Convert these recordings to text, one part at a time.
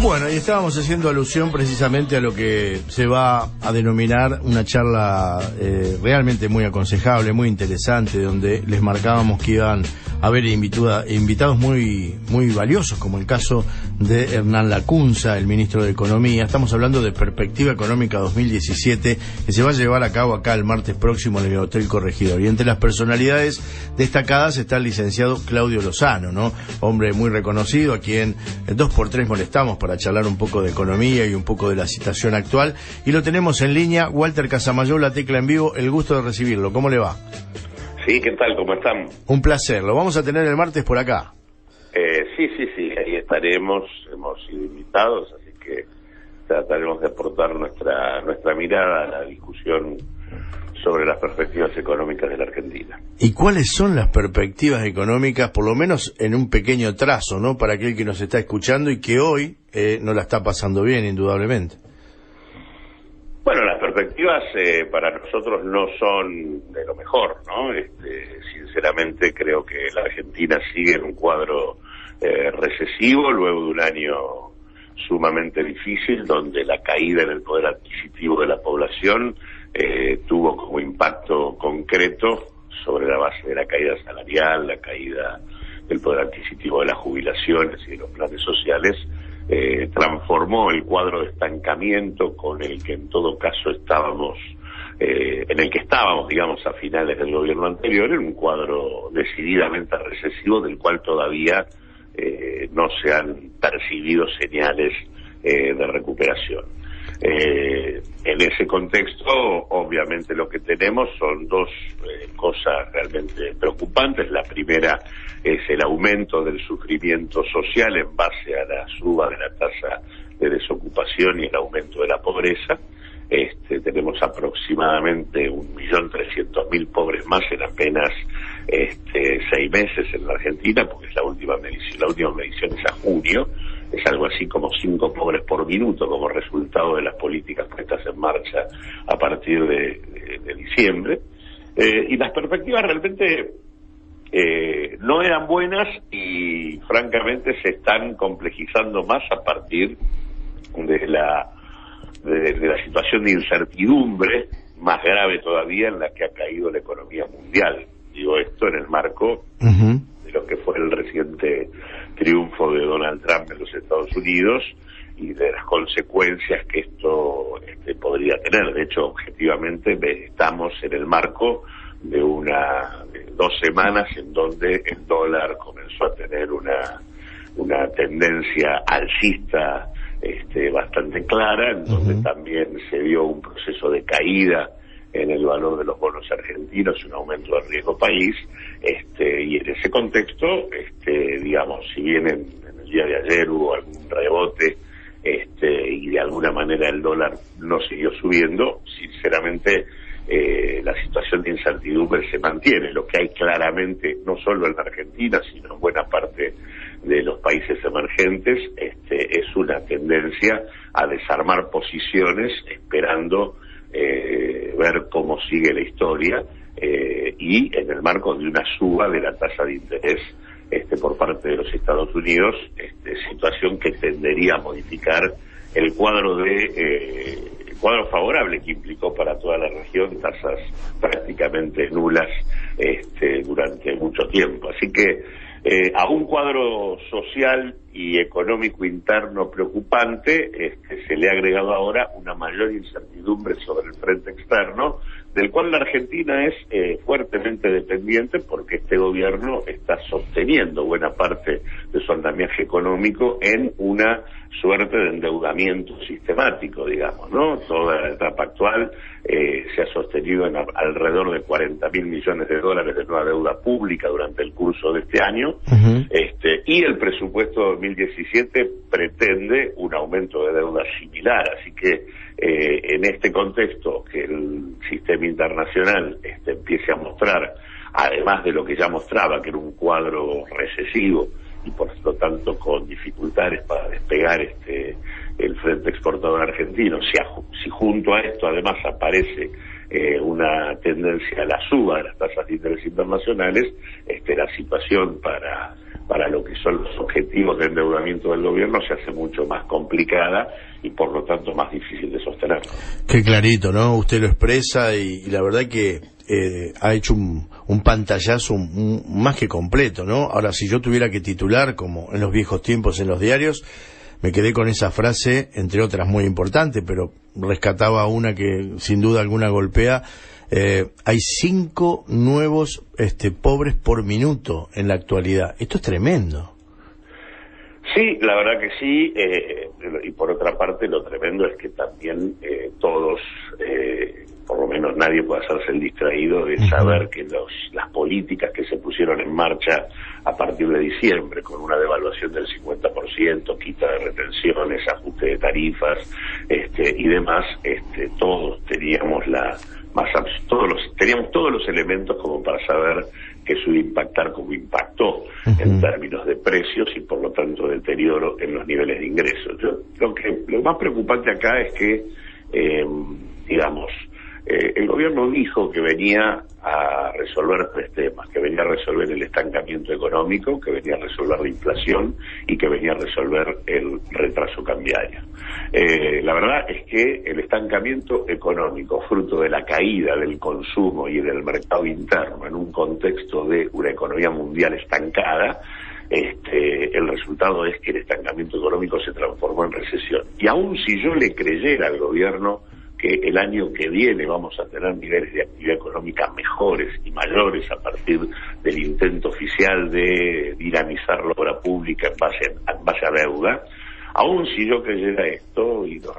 Bueno, y estábamos haciendo alusión precisamente a lo que se va a denominar una charla realmente muy aconsejable, muy interesante, donde les marcábamos que iban a haber invitados muy valiosos, como el caso de Hernán Lacunza, el ministro de Economía. Estamos hablando de Perspectiva Económica 2017, que se va a llevar a cabo acá el martes próximo en el Hotel Corregidor. Y entre las personalidades destacadas está el licenciado Claudio Lozano, ¿no? Hombre muy reconocido, a quien 2x3 molestamos para charlar un poco de economía y un poco de la situación actual. Y lo tenemos en línea. Walter Casamayor, La Tecla en Vivo, el gusto de recibirlo. ¿Cómo le va? Sí, ¿qué tal? ¿Cómo están? Un placer. Lo vamos a tener el martes por acá. Sí, ahí estaremos. Hemos sido invitados, así que trataremos de aportar nuestra mirada a la discusión sobre las perspectivas económicas de la Argentina. ¿Y cuáles son las perspectivas económicas, por lo menos en un pequeño trazo, ¿no? Para aquel que nos está escuchando y que hoy no la está pasando bien, indudablemente. Bueno, las perspectivas para nosotros no son de lo mejor, ¿no? Sinceramente creo que la Argentina sigue en un cuadro recesivo luego de un año sumamente difícil, donde la caída en el poder adquisitivo de la población tuvo como impacto concreto sobre la base de la caída salarial, la caída del poder adquisitivo de las jubilaciones y de los planes sociales, transformó el cuadro de estancamiento con el que en todo caso estábamos, digamos, a finales del gobierno anterior, en un cuadro decididamente recesivo del cual todavía no se han percibido señales de recuperación. En ese contexto, obviamente lo que tenemos son dos cosas realmente preocupantes. La primera es el aumento del sufrimiento social en base a la suba de la tasa de desocupación y el aumento de la pobreza. Tenemos aproximadamente 1.300.000 pobres más en apenas 6 meses en la Argentina, porque es la última medición es a junio. Es algo así como 5 pobres por minuto como resultado de las políticas puestas en marcha a partir de diciembre. Y las perspectivas realmente no eran buenas y francamente se están complejizando más a partir de la situación de incertidumbre más grave todavía en la que ha caído la economía mundial. Digo esto en el marco de lo que fue el reciente triunfo de Donald Trump en los Estados Unidos y de las consecuencias que esto podría tener. De hecho, objetivamente estamos en el marco de 2 semanas en donde el dólar comenzó a tener una tendencia alcista bastante clara, en donde también se dio un proceso de caída en el valor de los bonos argentinos y un aumento del riesgo país, y en ese contexto, digamos, si bien en el día de ayer hubo algún rebote, y de alguna manera el dólar no siguió subiendo, sinceramente la situación de incertidumbre se mantiene. Lo que hay claramente, no solo en la Argentina, sino en buena parte de los países emergentes, es una tendencia a desarmar posiciones esperando ver cómo sigue la historia, y en el marco de una suba de la tasa de interés por parte de los Estados Unidos, situación que tendería a modificar el cuadro favorable que implicó para toda la región tasas prácticamente nulas durante mucho tiempo. Así que a un cuadro social y económico interno preocupante se le ha agregado ahora una mayor incertidumbre sobre el frente externo, del cual la Argentina es fuertemente dependiente, porque este gobierno está sosteniendo buena parte de su andamiaje económico en una suerte de endeudamiento sistemático, digamos, ¿no? Toda la etapa actual se ha sostenido en alrededor de 40.000 millones de dólares de nueva deuda pública durante el curso de este año, y el presupuesto 2017 pretende un aumento de deuda similar, así que en este contexto que el sistema internacional empiece a mostrar, además de lo que ya mostraba, que era un cuadro recesivo y por lo tanto con dificultades para despegar el frente exportador argentino, si junto a esto además aparece una tendencia a la suba de las tasas de interés internacionales, la situación para para lo que son los objetivos de endeudamiento del gobierno se hace mucho más complicada y por lo tanto más difícil de sostener. Qué clarito, ¿no? Usted lo expresa y la verdad que ha hecho un pantallazo más que completo, ¿no? Ahora, si yo tuviera que titular, como en los viejos tiempos en los diarios, me quedé con esa frase, entre otras muy importantes, pero rescataba una que sin duda alguna golpea. Hay 5 nuevos pobres por minuto en la actualidad. Esto es tremendo. Sí, la verdad que sí, y por otra parte lo tremendo es que también todos, por lo menos nadie puede hacerse el distraído de saber que las políticas que se pusieron en marcha a partir de diciembre, con una devaluación del 50%, quita de retenciones, ajuste de tarifas y demás, todos teníamos teníamos todos los elementos como para saber que eso iba a impactar como impactó en términos de precios y por lo tanto deterioro en los niveles de ingresos. Lo más preocupante acá es que, el gobierno dijo que venía a resolver 3 temas, que venía a resolver el estancamiento económico, que venía a resolver la inflación y que venía a resolver el retraso cambiario. La verdad es que el estancamiento económico, fruto de la caída del consumo y del mercado interno en un contexto de una economía mundial estancada, el resultado es que el estancamiento económico se transformó en recesión. Y aun si yo le creyera al gobierno que el año que viene vamos a tener niveles de actividad económica mejores y mayores a partir del intento oficial de dinamizar la obra pública en base a deuda, aun si yo creyera esto y nos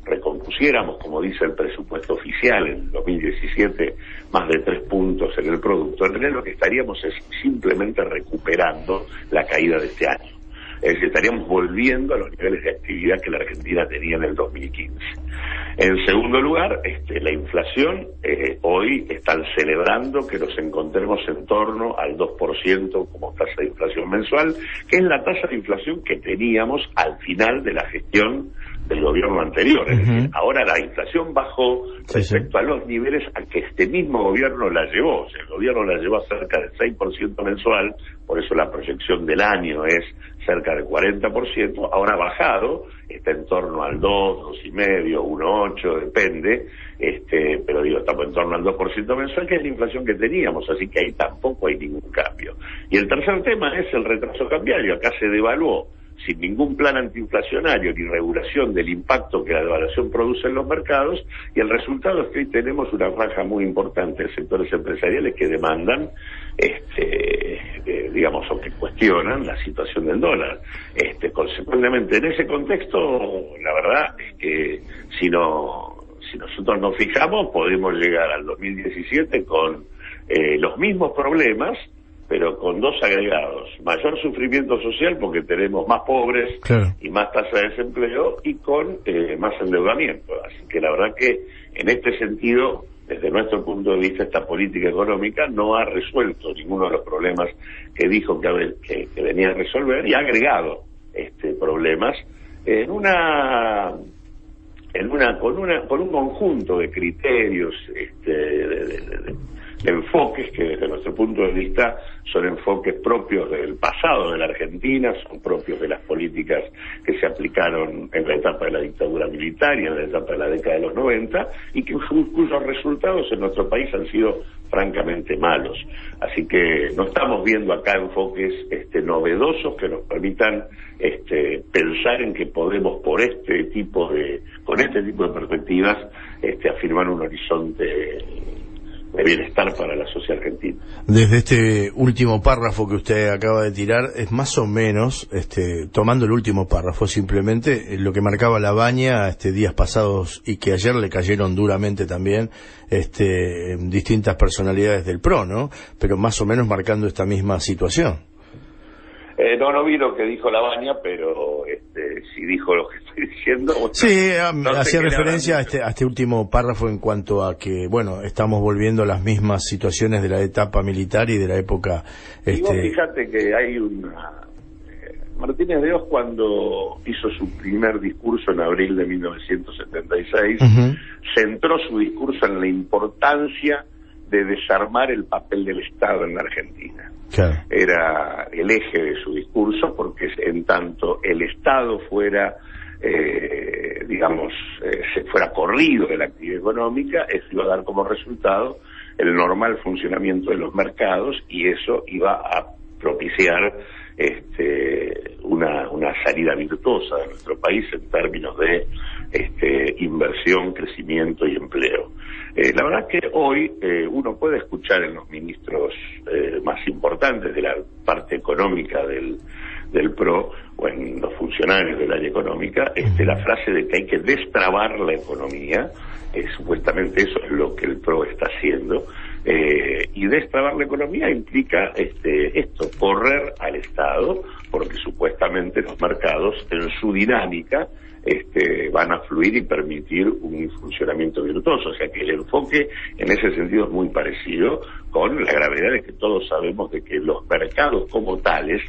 recompusiéramos, como dice el presupuesto oficial en 2017, más de 3 puntos en el producto, en realidad lo que estaríamos es simplemente recuperando la caída de este año. Es decir, estaríamos volviendo a los niveles de actividad que la Argentina tenía en el 2015. En segundo lugar, la inflación, hoy están celebrando que nos encontremos en torno al 2% como tasa de inflación mensual, que es la tasa de inflación que teníamos al final de la gestión del gobierno anterior. Es decir, ahora la inflación bajó respecto a los niveles a que este mismo gobierno la llevó. O sea, el gobierno la llevó a cerca del 6% mensual, por eso la proyección del año es cerca del 40%, ahora ha bajado, está en torno al 2, 2,5, 1,8, depende, pero estamos en torno al 2% mensual, que es la inflación que teníamos, así que ahí tampoco hay ningún cambio. Y el tercer tema es el retraso cambiario. Acá se devaluó sin ningún plan antiinflacionario ni regulación del impacto que la devaluación produce en los mercados, y el resultado es que hoy tenemos una franja muy importante de sectores empresariales que demandan, o que cuestionan la situación del dólar. Consecuentemente, en ese contexto, la verdad es que si nosotros nos fijamos, podemos llegar al 2017 con los mismos problemas, pero con 2 agregados: mayor sufrimiento social porque tenemos más pobres, claro, y más tasa de desempleo, y con más endeudamiento. Así que la verdad que en este sentido, desde nuestro punto de vista, esta política económica no ha resuelto ninguno de los problemas que dijo que venía a resolver, y ha agregado problemas con un conjunto de criterios, de enfoques que desde nuestro punto de vista son enfoques propios del pasado de la Argentina, son propios de las políticas que se aplicaron en la etapa de la dictadura militar y en la etapa de la década de los 90, y cuyos resultados en nuestro país han sido francamente malos. Así que no estamos viendo acá enfoques novedosos que nos permitan pensar en que podemos con este tipo de perspectivas afirmar un horizonte de bienestar para la sociedad argentina. Desde este último párrafo que usted acaba de tirar, es más o menos, tomando el último párrafo simplemente, lo que marcaba Labaña días pasados y que ayer le cayeron duramente también distintas personalidades del PRO, ¿no? Pero más o menos marcando esta misma situación. No vi lo que dijo Labaña, pero si dijo lo que estoy diciendo... Sí, hacía referencia a este último párrafo en cuanto a que, bueno, estamos volviendo a las mismas situaciones de la etapa militar y de la época... Y vos fíjate que hay Martínez de Oz, cuando hizo su primer discurso en abril de 1976, centró su discurso en la importancia de desarmar el papel del Estado en la Argentina. Claro. Era el eje de su discurso, porque en tanto el Estado fuera, se fuera corrido de la actividad económica, eso iba a dar como resultado el normal funcionamiento de los mercados, y eso iba a propiciar una salida virtuosa de nuestro país en términos de inversión, crecimiento y empleo. La verdad que hoy uno puede escuchar en los ministros más importantes de la parte económica del PRO, o en los funcionarios del área económica, la frase de que hay que destrabar la economía. Supuestamente eso es lo que el PRO está haciendo, y destrabar la economía implica correr al Estado, porque supuestamente los mercados en su dinámica van a fluir y permitir un funcionamiento virtuoso. O sea que el enfoque en ese sentido es muy parecido, con la gravedad de que todos sabemos de que los mercados como tales,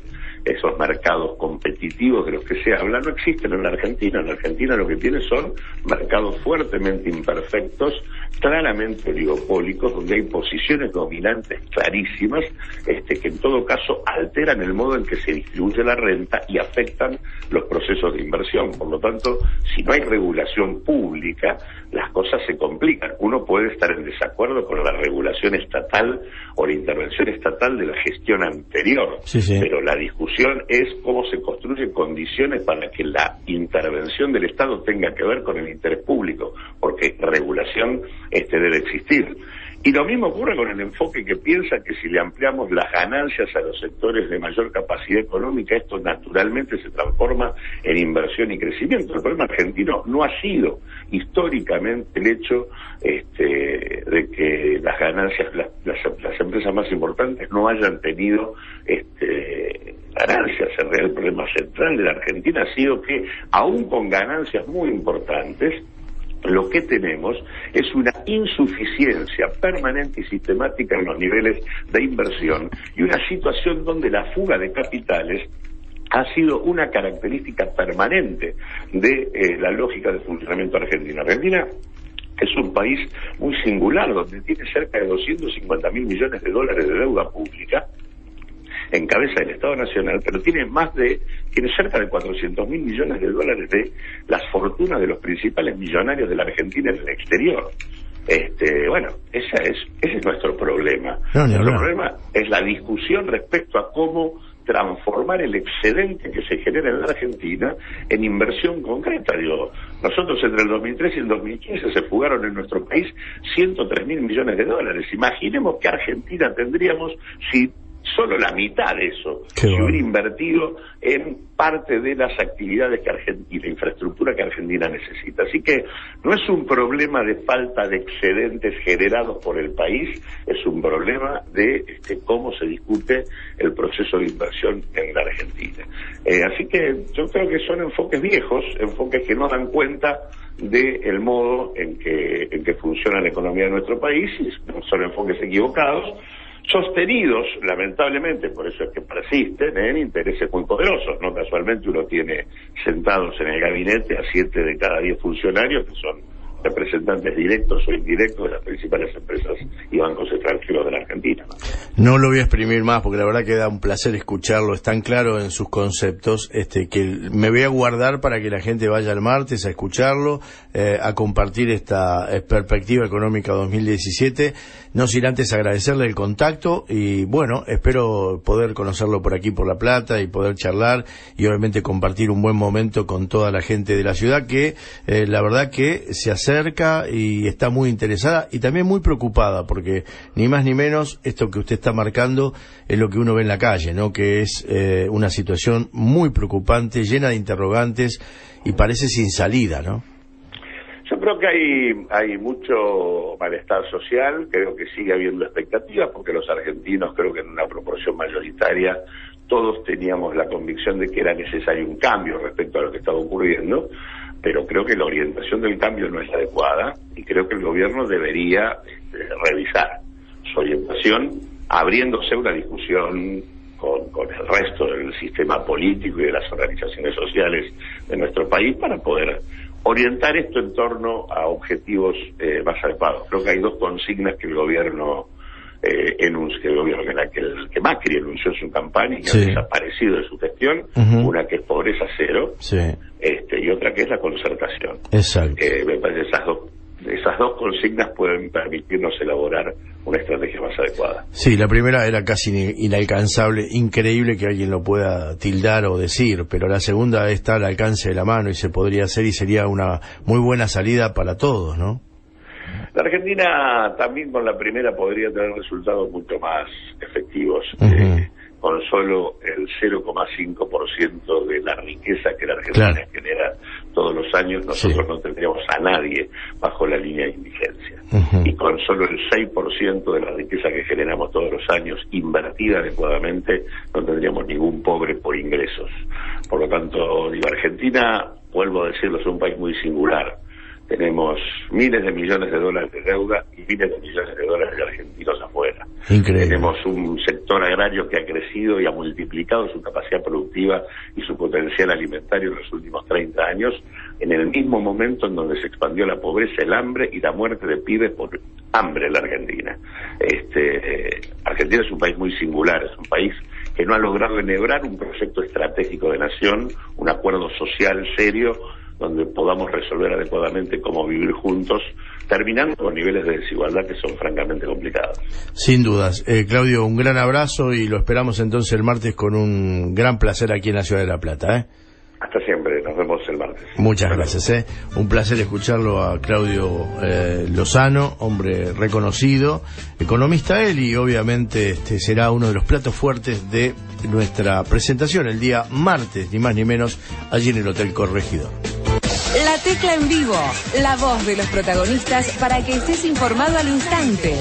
esos mercados competitivos de los que se habla, no existen en la Argentina. En la Argentina lo que tiene son mercados fuertemente imperfectos, claramente oligopólicos, donde hay posiciones dominantes clarísimas, que en todo caso alteran el modo en que se distribuye la renta y afectan los procesos de inversión. Por lo tanto, si no hay regulación pública, las cosas se complican. Uno puede estar en desacuerdo con la regulación estatal o la intervención estatal de la gestión anterior, pero la discusión es cómo se construyen condiciones para que la intervención del Estado tenga que ver con el interés público, porque regulación debe existir. Y lo mismo ocurre con el enfoque que piensa que si le ampliamos las ganancias a los sectores de mayor capacidad económica, esto naturalmente se transforma en inversión y crecimiento. El problema argentino no ha sido históricamente el hecho de que las ganancias, las empresas más importantes no hayan tenido ganancias. El real problema central de la Argentina ha sido que, aún con ganancias muy importantes, lo que tenemos es una insuficiencia permanente y sistemática en los niveles de inversión, y una situación donde la fuga de capitales ha sido una característica permanente de la lógica de funcionamiento argentino. Argentina es un país muy singular, donde tiene cerca de 250.000 millones de dólares de deuda pública en cabeza del Estado Nacional, pero tiene cerca de 400.000 millones de dólares de las fortunas de los principales millonarios de la Argentina en el exterior. Ese es nuestro problema. Nuestro problema es la discusión respecto a cómo transformar el excedente que se genera en la Argentina en inversión concreta. Nosotros entre el 2003 y el 2015 se fugaron en nuestro país 103.000 millones de dólares. Imaginemos que Argentina tendríamos, si solo la mitad de eso se hubiera invertido en parte de las actividades y la infraestructura que Argentina necesita. Así que no es un problema de falta de excedentes generados por el país, es un problema de cómo se discute el proceso de inversión en la Argentina. Así que yo creo que son enfoques viejos, enfoques que no dan cuenta del modo en que funciona la economía de nuestro país, y son enfoques equivocados, sostenidos, lamentablemente, por eso es que persisten en intereses muy poderosos. No casualmente uno tiene sentados en el gabinete a 7 de cada 10 funcionarios que son representantes directos o indirectos de las principales empresas y bancos extranjeros de la Argentina. No lo voy a exprimir más, porque la verdad que da un placer escucharlo, es tan claro en sus conceptos, que me voy a guardar para que la gente vaya el martes a escucharlo, a compartir esta perspectiva económica 2017, no sin antes agradecerle el contacto, y bueno, espero poder conocerlo por aquí por La Plata y poder charlar, y obviamente compartir un buen momento con toda la gente de la ciudad, que la verdad que se acerca y está muy interesada y también muy preocupada, porque ni más ni menos esto que usted está marcando es lo que uno ve en la calle, ¿no? Que es una situación muy preocupante, llena de interrogantes y parece sin salida, ¿no? Yo creo que hay mucho malestar social, creo que sigue habiendo expectativas, porque los argentinos, creo que en una proporción mayoritaria, todos teníamos la convicción de que era necesario un cambio respecto a lo que estaba ocurriendo, pero creo que la orientación del cambio no es adecuada, y creo que el gobierno debería revisar su orientación, abriéndose una discusión con el resto del sistema político y de las organizaciones sociales de nuestro país, para poder orientar esto en torno a objetivos más adecuados. Creo que hay dos consignas que el gobierno que Macri enunció en su campaña y que han desaparecido de su gestión, una que es pobreza cero, y otra que es la concertación. Exacto. Me parece esas dos consignas pueden permitirnos elaborar una estrategia más adecuada. Sí, la primera era casi inalcanzable, increíble que alguien lo pueda tildar o decir, pero la segunda está al alcance de la mano y se podría hacer y sería una muy buena salida para todos, ¿no? La Argentina también con la primera podría tener resultados mucho más efectivos. Con solo el 0,5% de la riqueza que la Argentina genera todos los años, nosotros no tendríamos a nadie bajo la línea de indigencia. Y con solo el 6% de la riqueza que generamos todos los años invertida adecuadamente, no tendríamos ningún pobre por ingresos. Por lo tanto, Argentina, vuelvo a decirlo, es un país muy singular. Tenemos miles de millones de dólares de deuda y miles de millones de dólares de argentinos afuera. Increíble. Tenemos un sector agrario que ha crecido y ha multiplicado su capacidad productiva y su potencial alimentario en los últimos 30 años, en el mismo momento en donde se expandió la pobreza, el hambre y la muerte de pibes por hambre en la Argentina. Argentina es un país muy singular, es un país que no ha logrado enhebrar un proyecto estratégico de nación, un acuerdo social serio, donde podamos resolver adecuadamente cómo vivir juntos, terminando con niveles de desigualdad que son francamente complicados. Sin dudas. Claudio, un gran abrazo y lo esperamos entonces el martes con un gran placer aquí en la Ciudad de La Plata. Hasta siempre, nos vemos el martes. Muchas gracias. Un placer escucharlo a Claudio Lozano, hombre reconocido, economista él, y obviamente será uno de los platos fuertes de nuestra presentación el día martes, ni más ni menos, allí en el Hotel Corregidor. La Tecla en vivo, la voz de los protagonistas para que estés informado al instante.